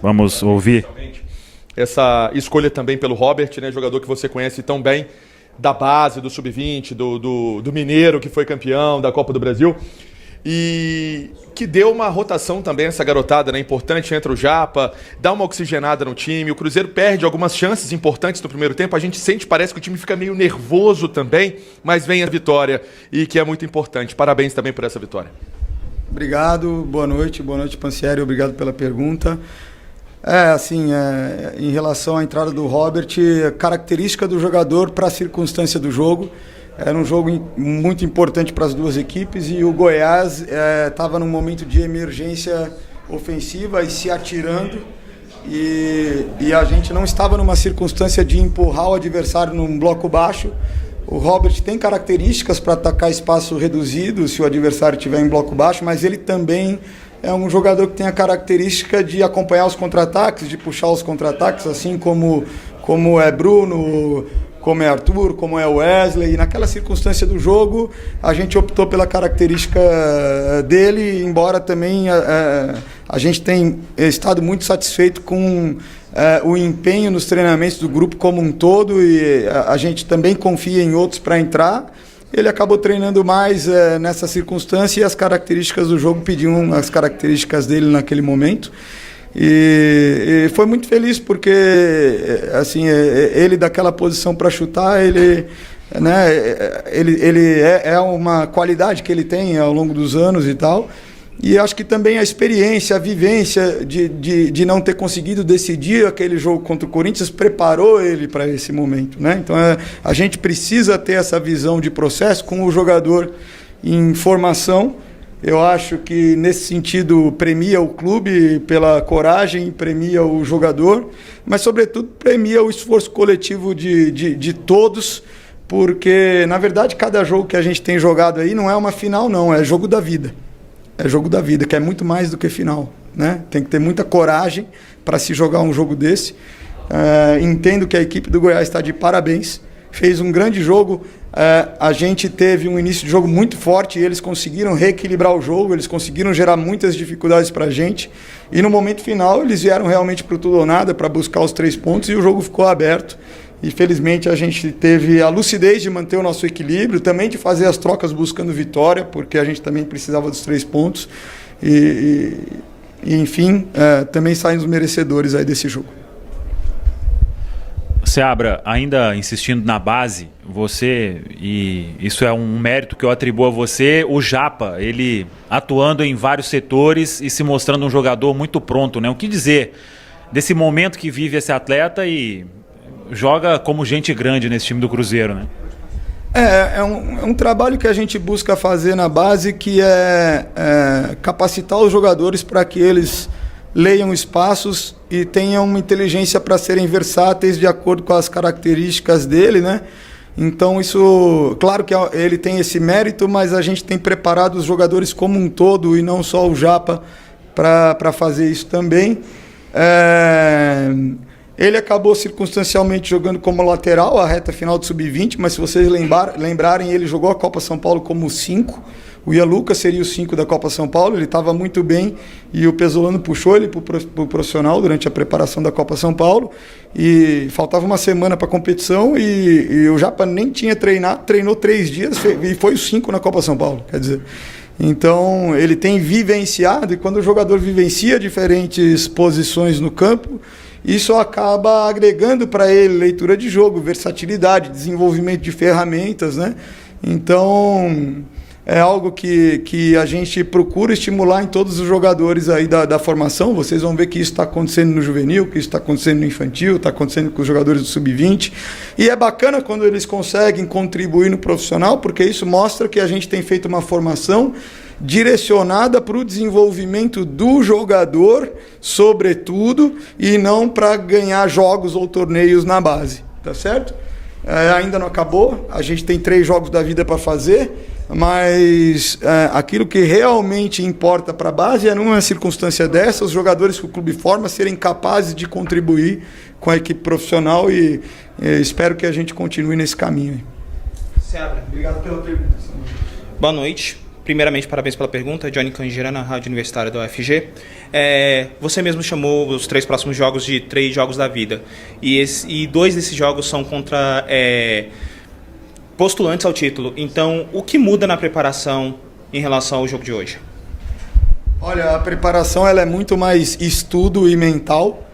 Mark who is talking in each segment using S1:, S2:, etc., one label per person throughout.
S1: Vamos ouvir.
S2: Essa escolha também pelo Robert, né, jogador que você conhece tão bem, da base, do Sub-20, do Mineiro, que foi campeão da Copa do Brasil. E que deu uma rotação também essa garotada, né? Importante, entra o Japa, dá uma oxigenada no time. O Cruzeiro perde algumas chances importantes no primeiro tempo. A gente sente, parece que o time fica meio nervoso também, mas vem a vitória e que é muito importante. Parabéns também por essa vitória.
S3: Obrigado, boa noite Pansieri, obrigado pela pergunta. Em relação à entrada do Robert, característica do jogador para a circunstância do jogo. Era um jogo muito importante para as duas equipes e o Goiás estava num momento de emergência ofensiva e se atirando e a gente não estava numa circunstância de empurrar o adversário num bloco baixo. O Robert tem características para atacar espaço reduzido se o adversário estiver em bloco baixo, mas ele também é um jogador que tem a característica de acompanhar os contra-ataques, de puxar os contra-ataques, assim como é Bruno, como é Arthur, como é Wesley. E naquela circunstância do jogo, a gente optou pela característica dele, embora também a gente tenha estado muito satisfeito com o empenho nos treinamentos do grupo como um todo, e a gente também confia em outros para entrar. Ele acabou treinando mais nessa circunstância e as características do jogo pediam as características dele naquele momento. E foi muito feliz porque assim, ele daquela posição para chutar, ele é uma qualidade que ele tem ao longo dos anos e tal. E acho que também a experiência, a vivência de não ter conseguido decidir aquele jogo contra o Corinthians preparou ele para esse momento, né? Então a gente precisa ter essa visão de processo com o jogador em formação. Eu acho que nesse sentido premia o clube pela coragem, premia o jogador, mas sobretudo premia o esforço coletivo de todos, porque na verdade cada jogo que a gente tem jogado aí não é uma final não, é jogo da vida. É jogo da vida, que é muito mais do que final, né? Tem que ter muita coragem para se jogar um jogo desse. Entendo que a equipe do Goiás está de parabéns, fez um grande jogo. A gente teve um início de jogo muito forte e eles conseguiram reequilibrar o jogo, eles conseguiram gerar muitas dificuldades para a gente. E no momento final eles vieram realmente para o tudo ou nada, para buscar os 3 pontos, e o jogo ficou aberto. E felizmente a gente teve a lucidez de manter o nosso equilíbrio, também de fazer as trocas buscando vitória, porque a gente também precisava dos 3 pontos. E enfim, também saímos merecedores aí desse jogo.
S1: Seabra, ainda insistindo na base, você, e isso é um mérito que eu atribuo a você, o Japa, ele atuando em vários setores e se mostrando um jogador muito pronto, né? O que dizer desse momento que vive esse atleta e joga como gente grande nesse time do Cruzeiro, né?
S3: É um trabalho que a gente busca fazer na base, que é capacitar os jogadores para que eles leiam espaços e tenham uma inteligência para serem versáteis de acordo com as características dele, né? Então isso, claro que ele tem esse mérito, mas a gente tem preparado os jogadores como um todo e não só o Japa para fazer isso também. Ele acabou circunstancialmente jogando como lateral a reta final do Sub-20, mas se vocês lembrarem, ele jogou a Copa São Paulo como 5. O Ian Lucas seria o 5 da Copa São Paulo, ele estava muito bem e o Pesolano puxou ele para o profissional durante a preparação da Copa São Paulo, e faltava uma semana para a competição e o Japa nem tinha treinado, treinou 3 dias e foi o 5 na Copa São Paulo, quer dizer. Então ele tem vivenciado, e quando o jogador vivencia diferentes posições no campo, isso acaba agregando para ele leitura de jogo, versatilidade, desenvolvimento de ferramentas, né? Então é algo que a gente procura estimular em todos os jogadores aí da formação. Vocês vão ver que isso está acontecendo no juvenil, que isso está acontecendo no infantil, está acontecendo com os jogadores do Sub-20. E é bacana quando eles conseguem contribuir no profissional, porque isso mostra que a gente tem feito uma formação direcionada para o desenvolvimento do jogador, sobretudo, e não para ganhar jogos ou torneios na base, tá certo? Ainda não acabou, a gente tem 3 jogos da vida para fazer, mas aquilo que realmente importa para a base é, numa circunstância dessa, os jogadores que o clube forma serem capazes de contribuir com a equipe profissional, e espero que a gente continue nesse caminho.
S4: Seabra, obrigado pela pergunta. Boa noite. Primeiramente, parabéns pela pergunta. Johnny Cangira, na Rádio Universitária da UFG. Você mesmo chamou os 3 próximos jogos de 3 jogos da vida. E 2 desses jogos são contra postulantes ao título. Então, o que muda na preparação em relação ao jogo de hoje?
S3: Olha, a preparação ela é muito mais estudo e mental,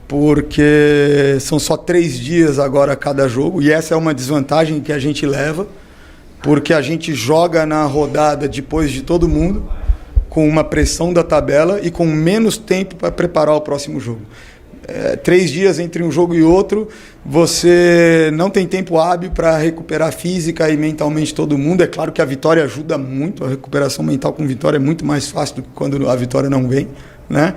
S3: porque são só 3 dias agora cada jogo, e essa é uma desvantagem que a gente leva, porque a gente joga na rodada depois de todo mundo, com uma pressão da tabela e com menos tempo para preparar o próximo jogo. 3 dias entre um jogo e outro, você não tem tempo hábil para recuperar física e mentalmente todo mundo. É claro que a vitória ajuda muito, a recuperação mental com vitória é muito mais fácil do que quando a vitória não vem, né?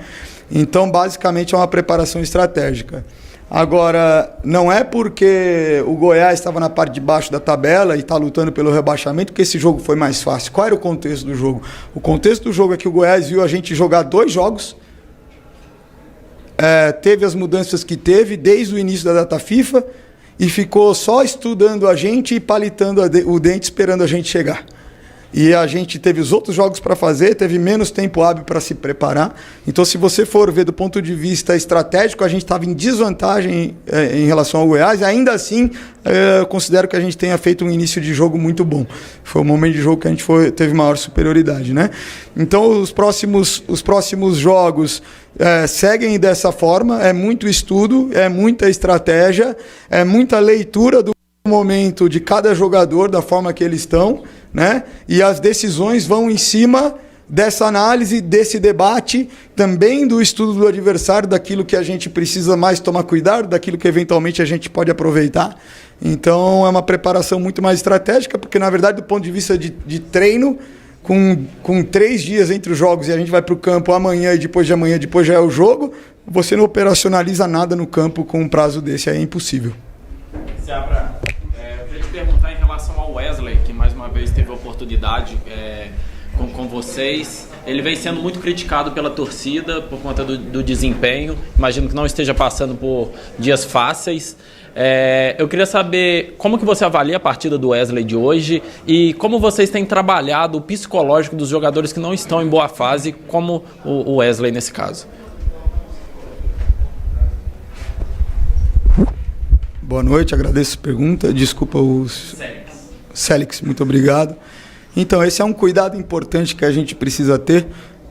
S3: Então, basicamente, é uma preparação estratégica. Agora, não é porque o Goiás estava na parte de baixo da tabela e está lutando pelo rebaixamento que esse jogo foi mais fácil. Qual era o contexto do jogo? O contexto do jogo é que o Goiás viu a gente jogar 2 jogos, teve as mudanças que teve desde o início da data FIFA e ficou só estudando a gente e palitando o dente esperando a gente chegar. E a gente teve os outros jogos para fazer, teve menos tempo hábil para se preparar. Então, se você for ver do ponto de vista estratégico, a gente estava em desvantagem em relação ao Goiás. Ainda assim, eu considero que a gente tenha feito um início de jogo muito bom. Foi o momento de jogo que a gente teve maior superioridade, né? Então, os próximos jogos seguem dessa forma. É muito estudo, é muita estratégia, é muita leitura do momento de cada jogador, da forma que eles estão, né? E as decisões vão em cima dessa análise, desse debate, também do estudo do adversário, daquilo que a gente precisa mais tomar cuidado, daquilo que eventualmente a gente pode aproveitar. Então é uma preparação muito mais estratégica, porque na verdade do ponto de vista de treino, com 3 dias entre os jogos e a gente vai para o campo amanhã e depois de amanhã, depois já é o jogo, você não operacionaliza nada no campo com um prazo desse, aí é impossível.
S5: Seabra, eu queria te perguntar em relação ao Wesley, que mais uma vez teve a oportunidade com vocês. Ele vem sendo muito criticado pela torcida por conta do desempenho. Imagino que não esteja passando por dias fáceis. Eu queria saber como que você avalia a partida do Wesley de hoje e como vocês têm trabalhado o psicológico dos jogadores que não estão em boa fase, como o Wesley nesse caso.
S3: Boa noite, agradeço a pergunta. Desculpa Célix, muito obrigado. Então, esse é um cuidado importante que a gente precisa ter,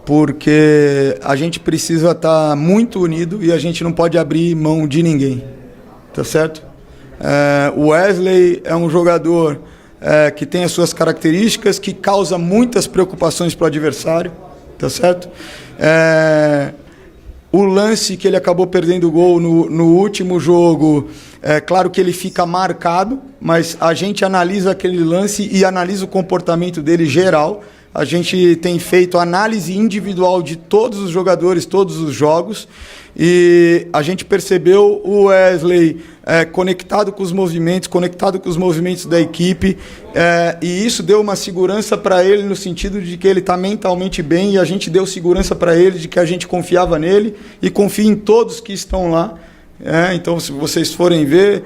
S3: porque a gente precisa estar muito unido e a gente não pode abrir mão de ninguém, tá certo? O Wesley é um jogador que tem as suas características, que causa muitas preocupações para o adversário, tá certo? O lance que ele acabou perdendo o gol no último jogo, claro que ele fica marcado, mas a gente analisa aquele lance e analisa o comportamento dele geral. A gente tem feito análise individual de todos os jogadores, todos os jogos, e a gente percebeu o Wesley conectado com os movimentos da equipe, e isso deu uma segurança para ele no sentido de que ele está mentalmente bem, e a gente deu segurança para ele de que a gente confiava nele e confia em todos que estão lá. Então, se vocês forem ver,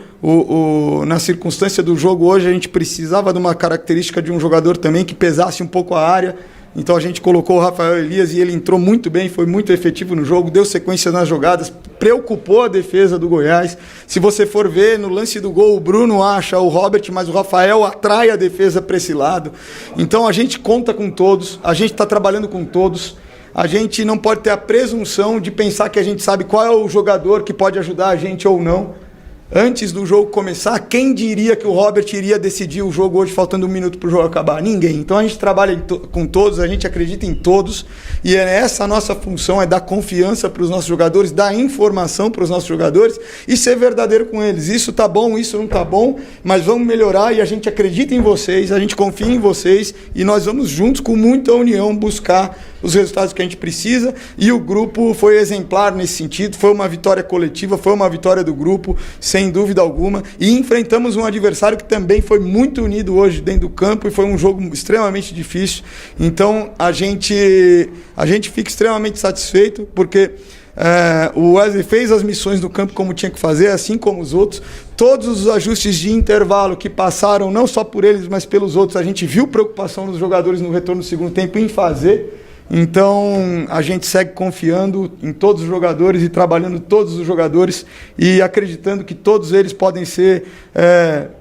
S3: na circunstância do jogo hoje, a gente precisava de uma característica de um jogador também que pesasse um pouco a área. Então a gente colocou o Rafael Elias e ele entrou muito bem, foi muito efetivo no jogo, deu sequência nas jogadas, preocupou a defesa do Goiás. Se você for ver, no lance do gol, o Bruno acha o Robert, mas o Rafael atrai a defesa para esse lado. Então a gente conta com todos, a gente está trabalhando com todos. A gente não pode ter a presunção de pensar que a gente sabe qual é o jogador que pode ajudar a gente ou não. Antes do jogo começar, quem diria que o Robert iria decidir o jogo hoje, faltando 1 minuto para o jogo acabar? Ninguém. Então a gente trabalha com todos, a gente acredita em todos, e essa a nossa função, é dar confiança para os nossos jogadores, dar informação para os nossos jogadores e ser verdadeiro com eles. Isso tá bom, isso não tá bom, mas vamos melhorar, e a gente acredita em vocês, a gente confia em vocês, e nós vamos juntos, com muita união, buscar os resultados que a gente precisa, e o grupo foi exemplar nesse sentido. Foi uma vitória coletiva, foi uma vitória do grupo, sem dúvida alguma, e enfrentamos um adversário que também foi muito unido hoje dentro do campo, e foi um jogo extremamente difícil. Então a gente fica extremamente satisfeito, porque O Wesley fez as missões no campo como tinha que fazer, assim como os outros. Todos os ajustes de intervalo que passaram, não só por eles, mas pelos outros, a gente viu preocupação dos jogadores no retorno do segundo tempo em fazer. Então, a gente segue confiando em todos os jogadores e trabalhando todos os jogadores e acreditando que todos eles podem ser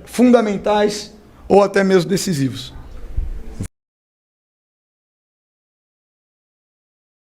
S3: fundamentais ou até mesmo decisivos.